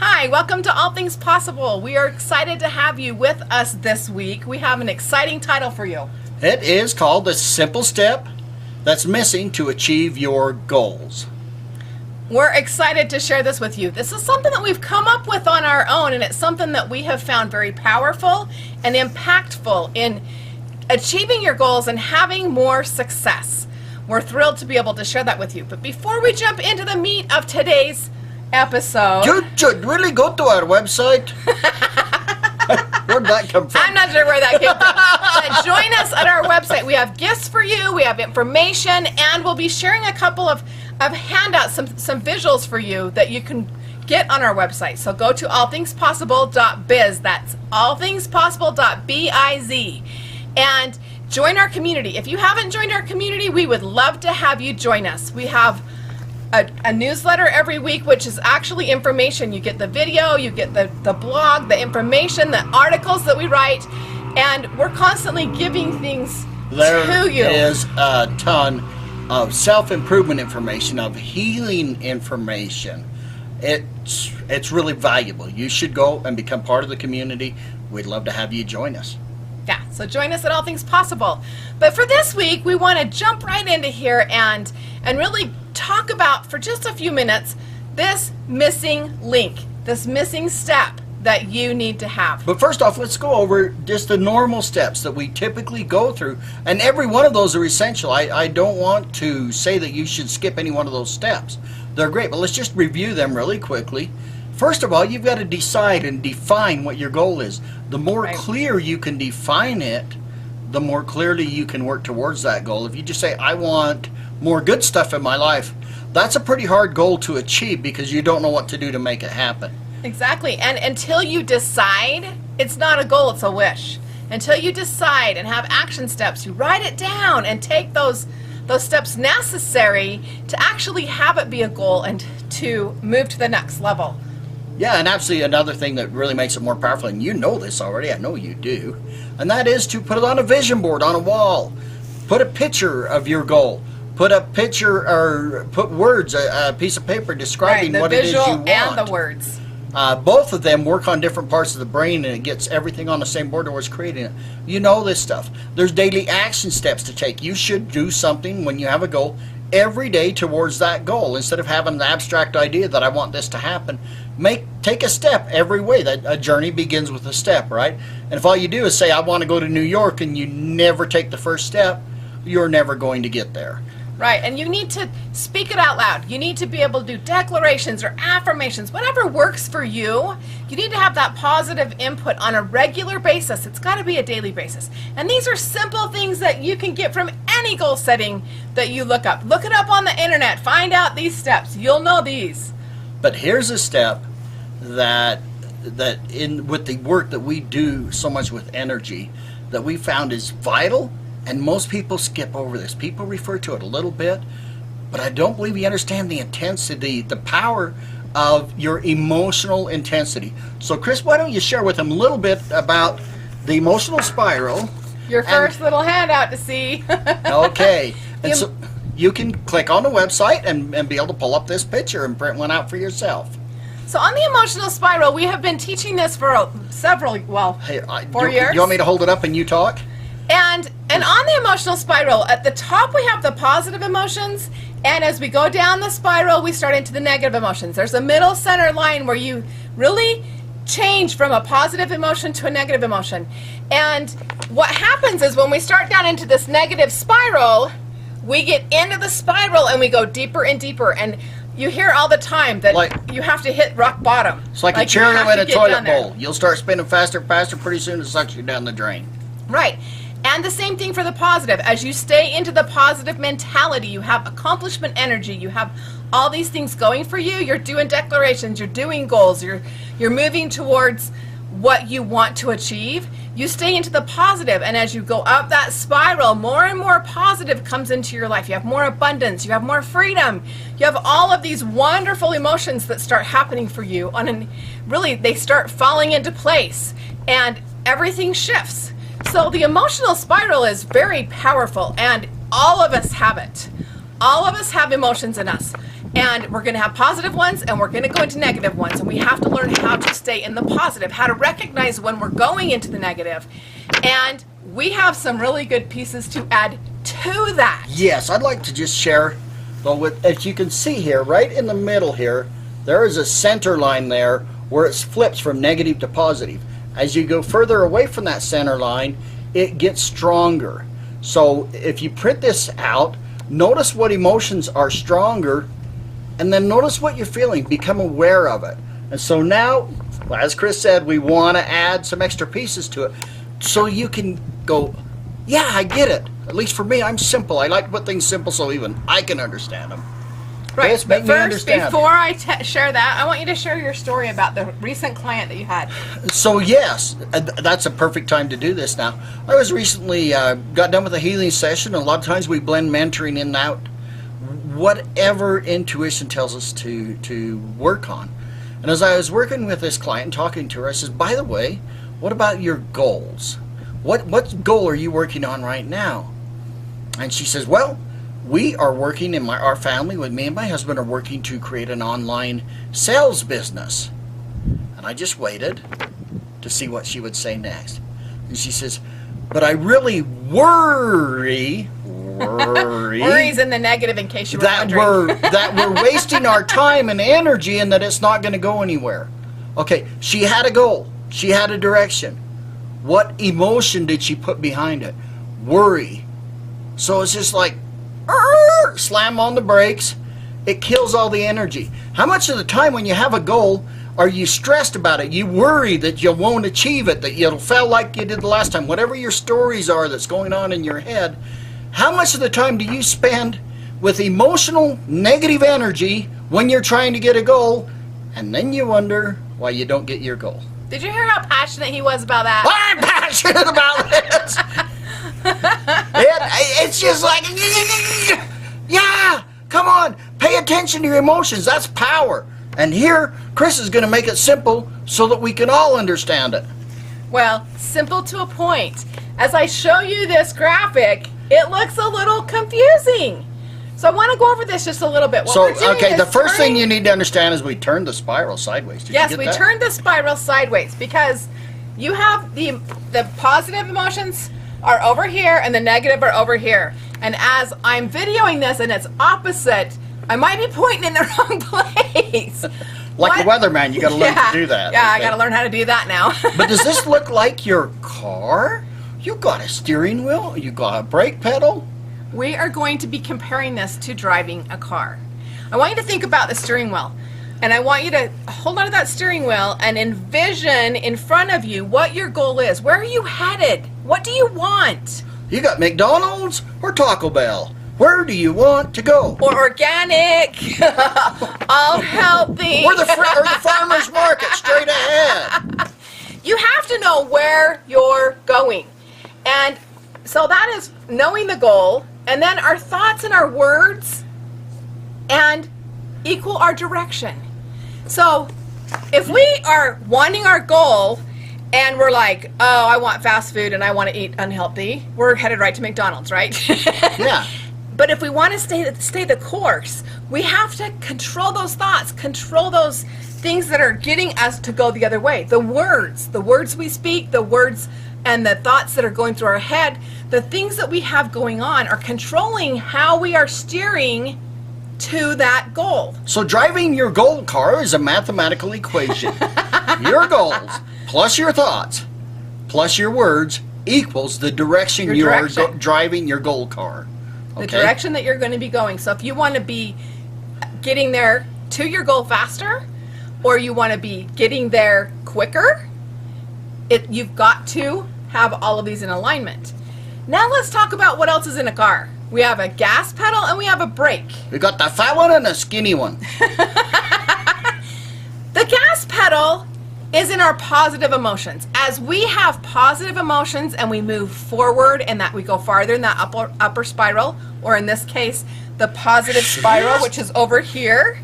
Hi, welcome to All Things Possible. We are excited to have you with us this week. We have an exciting title for you. It is called The Simple Step That's Missing to Achieve Your Goals. We're excited to share this with you. This is something that we've come up with on our own, and it's something that we have found very powerful and impactful in achieving your goals and having more success. We're thrilled to be able to share that with you. But before we jump into the meat of today's episode, You should really go to our website. Where'd that come from? I'm not sure where that came from. But join us at our website. We have gifts for you, we have information, and we'll be sharing a couple of handouts, some visuals for you that you can get on our website. So go to allthingspossible.biz. That's allthingspossible.biz. And join our community. If you haven't joined our community, we would love to have you join us. We have a newsletter every week, which is actually information. You get the video, you get the blog, the information, the articles that we write, and we're constantly giving things to you. There is a ton of self-improvement information, of healing information. It's really valuable. You should go and become part of the community. We'd love to have you join us. Yeah, so join us at All Things Possible. But for this week, we want to jump right into here and really talk about, for just a few minutes, this missing link, this missing step that you need to have. But first off, let's go over just the normal steps that we typically go through. And every one of those are essential. I don't want to say that you should skip any one of those steps. They're great, but let's just review them really quickly. First of all, you've got to decide and define what your goal is. The more clear you can define it, the more clearly you can work towards that goal. If you just say, I want more good stuff in my life, that's a pretty hard goal to achieve because you don't know what to do to make it happen. Exactly. And until you decide, it's not a goal, it's a wish. Until you decide and have action steps, you write it down and take those steps necessary to actually have it be a goal and to move to the next level. Yeah, and absolutely another thing that really makes it more powerful, and you know this already, I know you do, and that is to put it on a vision board, on a wall. Put a picture of your goal. Put a picture, or put words, a piece of paper describing what it is you want. The visual and the words. Both of them work on different parts of the brain, and it gets everything on the same board that was creating it. You know this stuff. There's daily action steps to take. You should do something when you have a goal every day towards that goal. Instead of having an abstract idea that I want this to happen, take a step every way. That a journey begins with a step, right? And if all you do is say, I want to go to New York, and you never take the first step, you're never going to get there. Right, and you need to speak it out loud. You need to be able to do declarations or affirmations, whatever works for you. You need to have that positive input on a regular basis. It's got to be a daily basis. And these are simple things that you can get from any goal setting that you look up. Look it up on the internet. Find out these steps. You'll know these. But here's a step that with the work that we do so much with energy, that we found is vital. And most people skip over this. People refer to it a little bit, but I don't believe you understand the intensity, the power of your emotional intensity. So, Kris, why don't you share with them a little bit about the emotional spiral? Your first little handout to see. Okay. And so you can click on the website and be able to pull up this picture and print one out for yourself. So on the emotional spiral, we have been teaching this for 4 years. You want me to hold it up and you talk? And on the emotional spiral, at the top we have the positive emotions, and as we go down the spiral, we start into the negative emotions. There's a middle center line where you really change from a positive emotion to a negative emotion. And what happens is when we start down into this negative spiral, we get into the spiral and we go deeper and deeper. And you hear all the time that you have to hit rock bottom. It's like a cherry in a toilet bowl. You'll start spinning faster and faster. Pretty soon it sucks you down the drain. Right. And the same thing for the positive. As you stay into the positive mentality, you have accomplishment energy, you have all these things going for you. You're doing declarations, you're doing goals, you're moving towards what you want to achieve. You stay into the positive, and as you go up that spiral, more and more positive comes into your life. You have more abundance, you have more freedom, you have all of these wonderful emotions that start happening for you really they start falling into place and everything shifts. So the emotional spiral is very powerful, and all of us have it. All of us have emotions in us. And we're going to have positive ones and we're going to go into negative ones. And we have to learn how to stay in the positive, how to recognize when we're going into the negative. And we have some really good pieces to add to that. Yes, I'd like to just share, though, as you can see here, right in the middle here, there is a center line there where it flips from negative to positive. As you go further away from that center line, it gets stronger. So if you print this out, notice what emotions are stronger, and then notice what you're feeling. Become aware of it. And so now, as Kris said, we want to add some extra pieces to it so you can go, yeah, I get it. At least for me, I'm simple. I like to put things simple so even I can understand them. Right, Kris, but make me first, understand. before I share that, I want you to share your story about the recent client that you had. So yes, that's a perfect time to do this now. I was recently, got done with a healing session. A lot of times we blend mentoring in and out. Whatever intuition tells us to work on. And as I was working with this client and talking to her, I says, by the way, what about your goals? What goal are you working on right now? And she says, well, we are working in our family, with me and my husband, are working to create an online sales business. And I just waited to see what she would say next. And she says, but I really worry Worry's in the negative, in case you were wondering. that we're wasting our time and energy and that it's not going to go anywhere. Okay, she had a goal. She had a direction. What emotion did she put behind it? Worry. So it's just like, slam on the brakes. It kills all the energy. How much of the time when you have a goal are you stressed about it? You worry that you won't achieve it, that you'll fail like you did the last time. Whatever your stories are that's going on in your head, how much of the time do you spend with emotional negative energy when you're trying to get a goal, and then you wonder why you don't get your goal? Did you hear how passionate he was about that? I'm passionate about it. It's just like, yeah, come on, pay attention to your emotions. That's power. And here, Kris is going to make it simple so that we can all understand it. Well, simple to a point. As I show you this graphic, it looks a little confusing. So I want to go over this just a little bit. Okay, the first thing you need to understand is we turned the spiral sideways. Yes, we turned the spiral sideways because you have the positive emotions are over here and the negative are over here. And as I'm videoing this and it's opposite, I might be pointing in the wrong place. Like the weatherman, you got to learn to do that. Yeah, okay. I got to learn how to do that now. But does this look like your car? You got a steering wheel? You got a brake pedal? We are going to be comparing this to driving a car. I want you to think about the steering wheel. And I want you to hold on to that steering wheel and envision in front of you what your goal is. Where are you headed? What do you want? You got McDonald's or Taco Bell? Where do you want to go? Or organic, all healthy. Or the farmer's market, straight ahead. You have to know where you're going. And so that is knowing the goal, and then our thoughts and our words and equal our direction. So if we are wanting our goal and we're like, oh, I want fast food and I want to eat unhealthy, we're headed right to McDonald's, right? Yeah. But if we want to stay the course, we have to control those thoughts, control those things that are getting us to go the other way. The words we speak, the words and the thoughts that are going through our head, the things that we have going on are controlling how we are steering to that goal. So driving your goal car is a mathematical equation. Your goals plus your thoughts plus your words equals the direction you are driving your goal car. The direction that you're going to be going. So if you want to be getting there to your goal faster, or you want to be getting there quicker, you've got to have all of these in alignment. Now let's talk about what else is in a car. We have a gas pedal and we have a brake. We got the fat one and the skinny one. The gas pedal is in our positive emotions. As we have positive emotions and we move forward and that we go farther in that upper spiral, or in this case, the positive spiral, which is over here.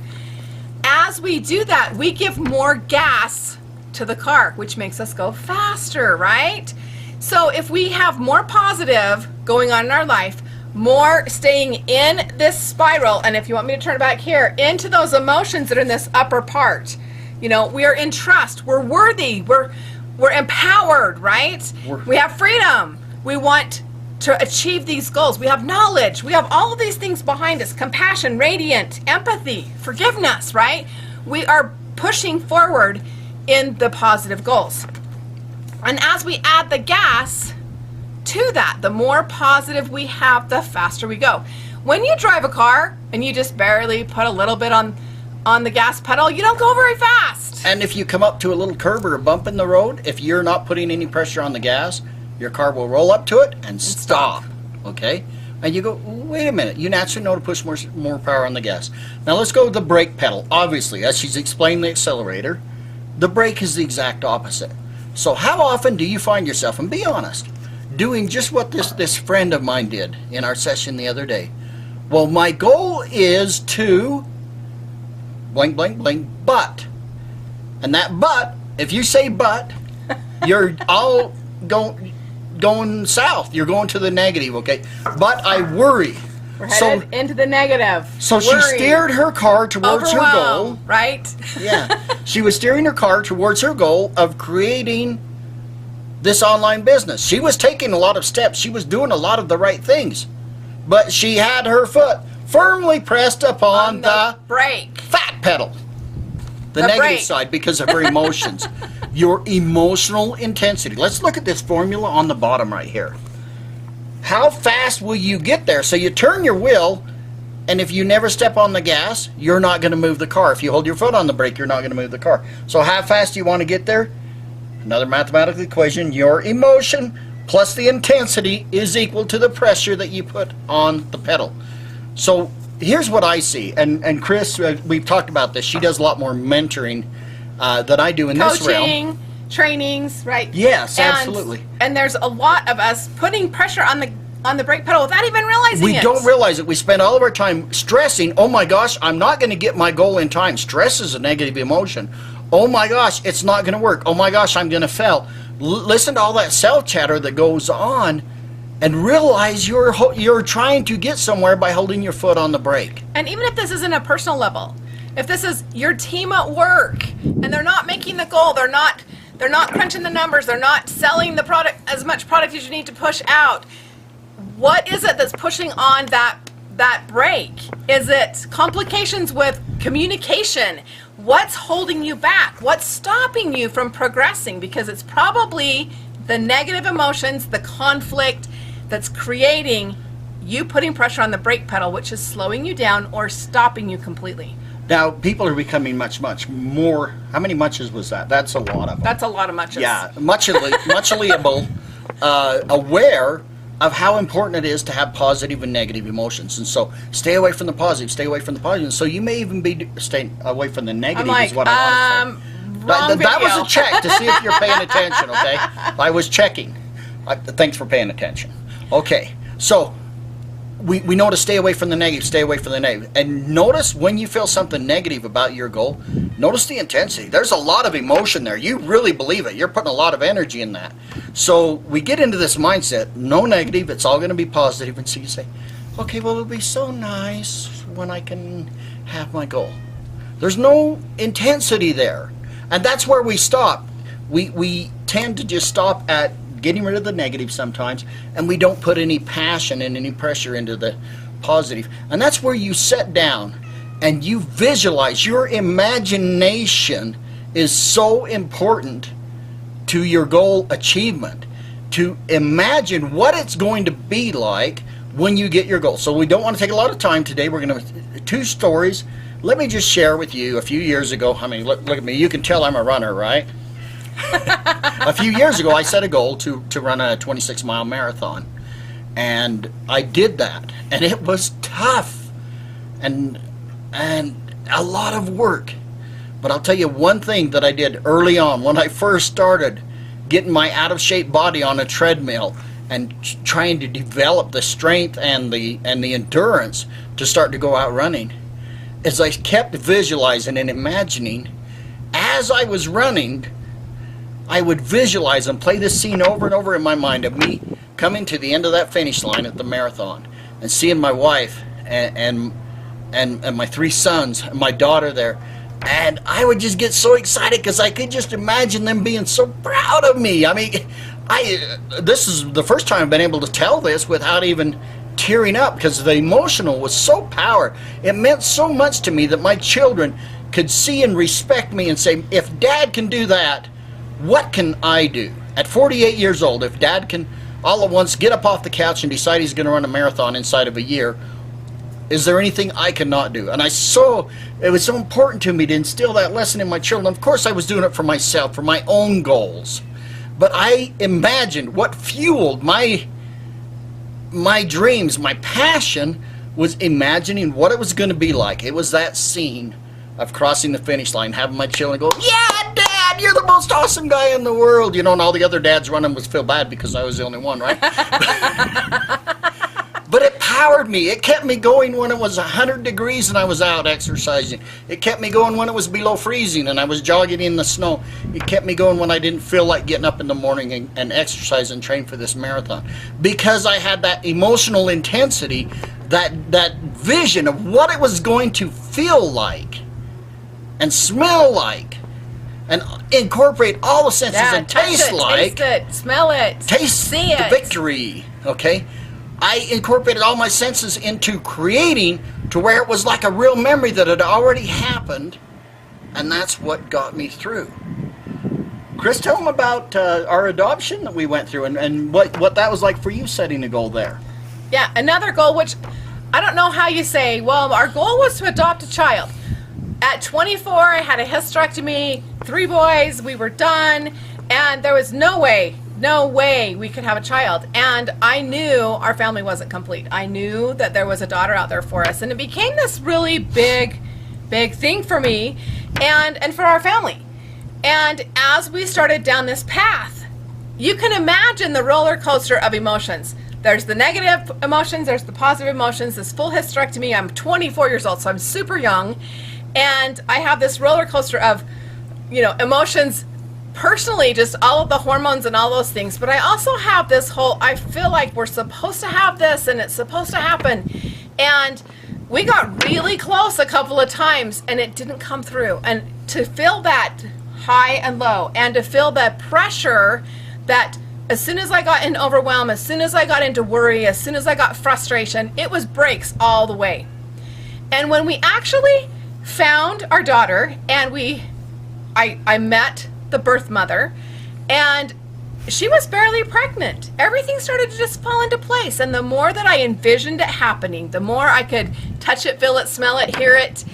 As we do that, we give more gas to the car, which makes us go faster, right? So if we have more positive going on in our life, more staying in this spiral, and if you want me to turn it back here, into those emotions that are in this upper part. You know, we are in trust, we're worthy, we're empowered, right? We have freedom. We want to achieve these goals. We have knowledge. We have all of these things behind us. Compassion, radiant, empathy, forgiveness, right? We are pushing forward in the positive goals. And as we add the gas to that, the more positive we have, the faster we go. When you drive a car and you just barely put a little bit on the gas pedal, you don't go very fast. And if you come up to a little curb or a bump in the road, if you're not putting any pressure on the gas, your car will roll up to it and stop. Okay? And you go, wait a minute, you naturally know to push more power on the gas. Now let's go to the brake pedal. Obviously, as she's explained the accelerator, the brake is the exact opposite. So how often do you find yourself, and be honest, doing just what this friend of mine did in our session the other day? Well, my goal is to blank, blank, blank, but. And that but, if you say but, you're all going south. You're going to the negative, okay? But I worry. We're headed into the negative. So she steered her car towards her goal. Right? Yeah. She was steering her car towards her goal of creating this online business. She was taking a lot of steps. She was doing a lot of the right things. But she had her foot firmly pressed upon the brake. Fat pedal. The negative brake side, because of her emotions. Your emotional intensity. Let's look at this formula on the bottom right here. How fast will you get there? So you turn your wheel, and if you never step on the gas, you're not going to move the car. If you hold your foot on the brake, you're not going to move the car. So how fast do you want to get there? Another mathematical equation. Your emotion plus the intensity is equal to the pressure that you put on the pedal. So here's what I see, and Kris, we've talked about this. She does a lot more mentoring than I do in this realm. Coaching, trainings, right? Yes, absolutely. And there's a lot of us putting pressure on the brake pedal without even realizing it. We don't realize it. We spend all of our time stressing. Oh my gosh, I'm not going to get my goal in time. Stress is a negative emotion. Oh my gosh, it's not going to work. Oh my gosh, I'm going to fail. Listen to all that self-chatter that goes on, and realize you're trying to get somewhere by holding your foot on the brake. And even if this isn't a personal level, if this is your team at work and they're not making the goal, they're not crunching the numbers, they're not selling the product, as much product as you need to push out, what is it that's pushing on that brake? Is it complications with communication? What's holding you back? What's stopping you from progressing? Because it's probably the negative emotions, the conflict, that's creating you putting pressure on the brake pedal, which is slowing you down or stopping you completely. Now, people are becoming much more. How many muches was that? That's a lot of them. That's a lot of muches. Yeah, muchly aware of how important it is to have positive and negative emotions. And so stay away from the positive, stay away from the positive. So you may even be staying away from the negative, is what I want to say. That was a check to see if you're paying attention, okay? I was checking. Thanks for paying attention. Okay, so we know to stay away from the negative, stay away from the negative. And notice when you feel something negative about your goal, notice the intensity. There's a lot of emotion there. You really believe it. You're putting a lot of energy in that. So we get into this mindset, no negative, it's all going to be positive. And so you say, okay, well, it'll be so nice when I can have my goal. There's no intensity there. And that's where we stop. We tend to just stop at getting rid of the negative sometimes, and we don't put any passion and any pressure into the positive. And that's where you sit down and you visualize. Your imagination is so important to your goal achievement, to imagine what it's going to be like when you get your goal. So we don't want to take a lot of time today. We're going to 2 stories. Let me just share with you a few years ago. I mean, look at me. You can tell I'm a runner, right? A few years ago, I set a goal to run a 26-mile marathon, and I did that, and it was tough and a lot of work. But I'll tell you one thing that I did early on when I first started getting my out-of-shape body on a treadmill and trying to develop the strength and the endurance to start to go out running, is I kept visualizing and imagining as I was running. I would visualize and play this scene over and over in my mind of me coming to the end of that finish line at the marathon. and seeing my wife and my 3 sons and my daughter there. And I would just get so excited because I could just imagine them being so proud of me. I mean, this is the first time I've been able to tell this without even tearing up, because the emotional was so powerful. It meant so much to me that my children could see and respect me and say, if Dad can do that, what can I do? At 48 years old, if Dad can all at once get up off the couch and decide he's going to run a marathon inside of a year, is there anything I cannot do? And it was so important to me to instill that lesson in my children. Of course, I was doing it for myself, for my own goals. But I imagined what fueled my dreams, my passion, was imagining what it was going to be like. It was that scene of crossing the finish line, having my children go, "Yeah, Dad, you're the most awesome guy in the world." You know, and all the other dads running would feel bad because I was the only one, right? But it powered me. It kept me going when it was 100 degrees and I was out exercising. It kept me going when it was below freezing and I was jogging in the snow. It kept me going when I didn't feel like getting up in the morning and exercise and train for this marathon. Because I had that emotional intensity, that vision of what it was going to feel like and smell like and incorporate all the senses and taste like. Taste it, smell it, see the it. victory, okay? I incorporated all my senses into creating to where it was like a real memory that had already happened, and that's what got me through. Kris, tell them about our adoption that we went through and what that was like for you, setting a goal there. Yeah, another goal, which I don't know how you say, well, our goal was to adopt a child. At 24, I had a hysterectomy, 3 boys, we were done, and there was no way we could have a child. And I knew our family wasn't complete. I knew that there was a daughter out there for us, and it became this really big thing for me and for our family. And as we started down this path, you can imagine the roller coaster of emotions. There's the negative emotions, there's the positive emotions. This full hysterectomy, I'm 24 years old, so I'm super young, and I have this roller coaster of, you know, emotions. Personally, just all of the hormones and all those things, but I also have this whole, I feel like we're supposed to have this and it's supposed to happen. And we got really close a couple of times and it didn't come through. And to feel that high and low, and to feel the pressure that as soon as I got in overwhelm, as soon as I got into worry, as soon as I got frustration, it was brakes all the way. And when we actually found our daughter and I met the birth mother, and she was barely pregnant. Everything started to just fall into place, and the more that I envisioned it happening, the more I could touch it, feel it, smell it, hear it,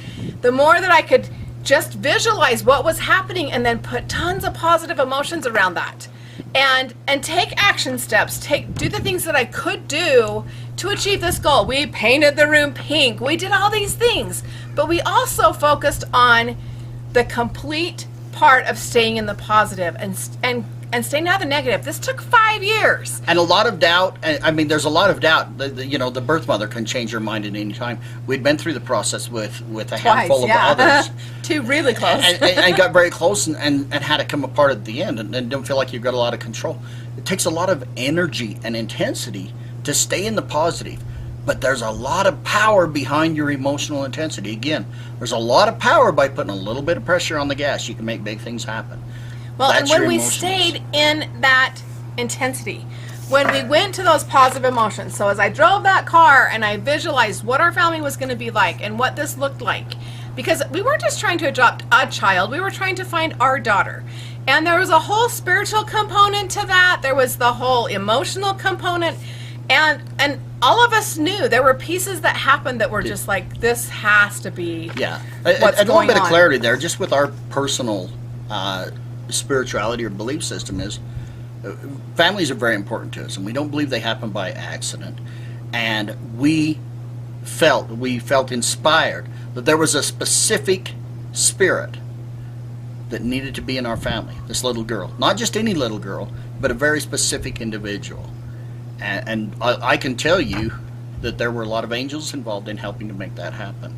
the more that I could just visualize what was happening and then put tons of positive emotions around that and take action steps, do the things that I could do to achieve this goal. We painted the room pink, we did all these things, but we also focused on the complete part of staying in the positive and staying out of the negative. This took 5 years. And a lot of doubt. I mean, there's a lot of doubt. You know, the birth mother can change her mind at any time. We'd been through the process with a handful of others. 2 really close. and got very close and had it come apart at the end and don't feel like you've got a lot of control. It takes a lot of energy and intensity to stay in the positive. But there's a lot of power behind your emotional intensity. Again, there's a lot of power by putting a little bit of pressure on the gas. You can make big things happen. Well, and when we stayed in that intensity, when we went to those positive emotions, so as I drove that car and I visualized what our family was going to be like and what this looked like, because we weren't just trying to adopt a child, we were trying to find our daughter. And there was a whole spiritual component to that. There was the whole emotional component. And all of us knew there were pieces that happened that were just like, this has to be what's going on. A little bit of clarity there, just with our personal spirituality or belief system is, families are very important to us, and we don't believe they happen by accident. And we felt inspired that there was a specific spirit that needed to be in our family, this little girl. Not just any little girl, but a very specific individual. And I can tell you that there were a lot of angels involved in helping to make that happen.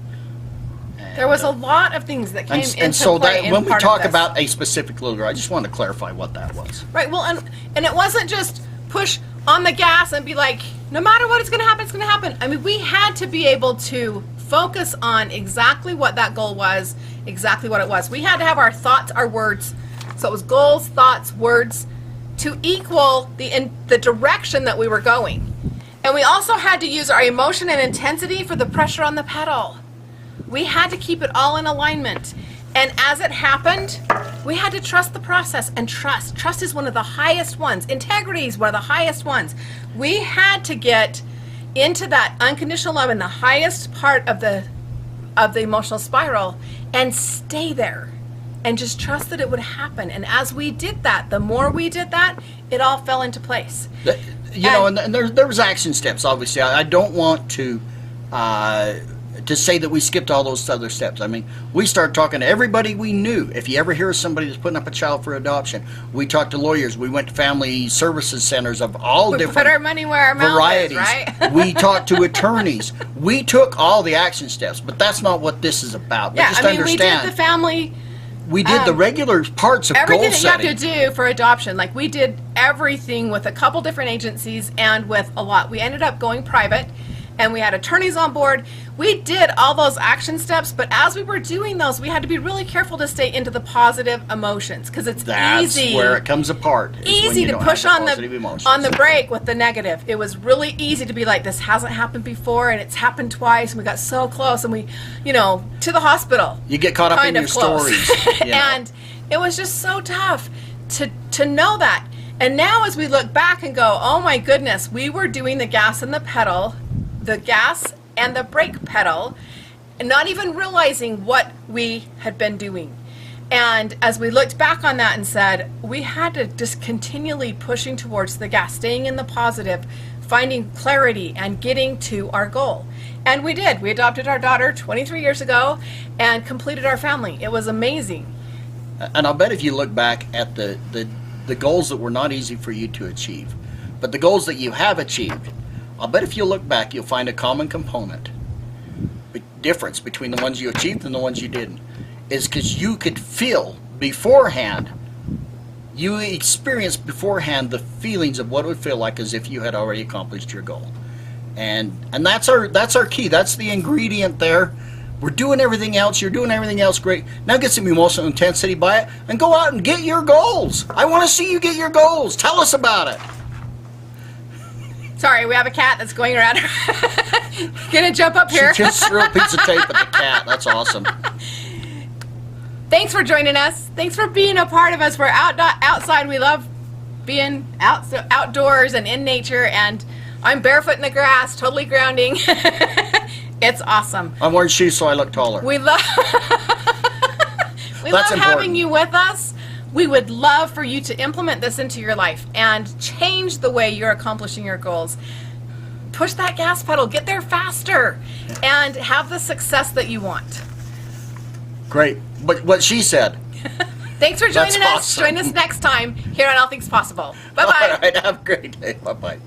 And there was a lot of things that came into play. And so that when we talk about a specific little girl, I just want to clarify what that was. Right. Well, and it wasn't just push on the gas and be like, No matter what, it's going to happen, it's going to happen. I mean, we had to be able to focus on exactly what that goal was, exactly what it was. We had to have our thoughts, our words. So it was goals, thoughts, words to equal the direction that we were going. And we also had to use our emotion and intensity for the pressure on the pedal. We had to keep it all in alignment. And as it happened, we had to trust the process, and trust. Trust is one of the highest ones. Integrity is one of the highest ones. We had to get into that unconditional love in the highest part of the emotional spiral and stay there and just trust that it would happen. And as we did that, the more we did that, it all fell into place. You know, and there was action steps, obviously. I don't want to say that we skipped all those other steps. I mean, we started talking to everybody we knew. If you ever hear of somebody that's putting up a child for adoption, we talked to lawyers. We went to family services centers of all different put our money where our varieties. mouth is, right? We talked to attorneys. We took all the action steps, but that's not what this is about. Yeah, just I mean, understand. we did the family. We did the regular parts of goal Everything that setting. you have to do for adoption. Like, we did everything with a couple different agencies and with a lot. We ended up going private, and we had attorneys on board. We did all those action steps, but as we were doing those, we had to be really careful to stay into the positive emotions, because it's That's easy. where it comes apart. is when Easy you to don't push have on positive emotions. on the brake with the negative. It was really easy to be like, this hasn't happened before, and it's happened twice, and we got so close, and we, to the hospital. You get caught up in Kind your of close. stories. you know. And it was just so tough to know that. And now as we look back and go, oh my goodness, we were doing the gas and the pedal, the gas and the brake pedal, and not even realizing what we had been doing. And as we looked back on that and said, we had to just continually pushing towards the gas, staying in the positive, finding clarity and getting to our goal. And we did. We adopted our daughter 23 years ago and completed our family. It was amazing. And I'll bet if you look back at the goals that were not easy for you to achieve, but the goals that you have achieved, I'll bet if you look back, you'll find a common component. The difference between the ones you achieved and the ones you didn't is because you could feel beforehand, you experienced beforehand the feelings of what it would feel like as if you had already accomplished your goal. And that's our key. That's the ingredient there. We're doing everything else. You're doing everything else great. Now get some emotional intensity by it and go out and get your goals. I want to see you get your goals. Tell us about it. Sorry, we have a cat that's going around. Gonna jump up here. She just threw a piece of tape at the cat. That's awesome. Thanks for joining us. Thanks for being a part of us. We're outside. We love being outdoors and in nature. And I'm barefoot in the grass, totally grounding. It's awesome. I'm wearing shoes so I look taller. We love having you with us. We would love for you to implement this into your life and change the way you're accomplishing your goals. Push that gas pedal, get there faster, and have the success that you want. Great. But what she said. Thanks for joining us. Awesome. Join us next time here on All Things Possible. Bye-bye. All right, have a great day. Bye-bye.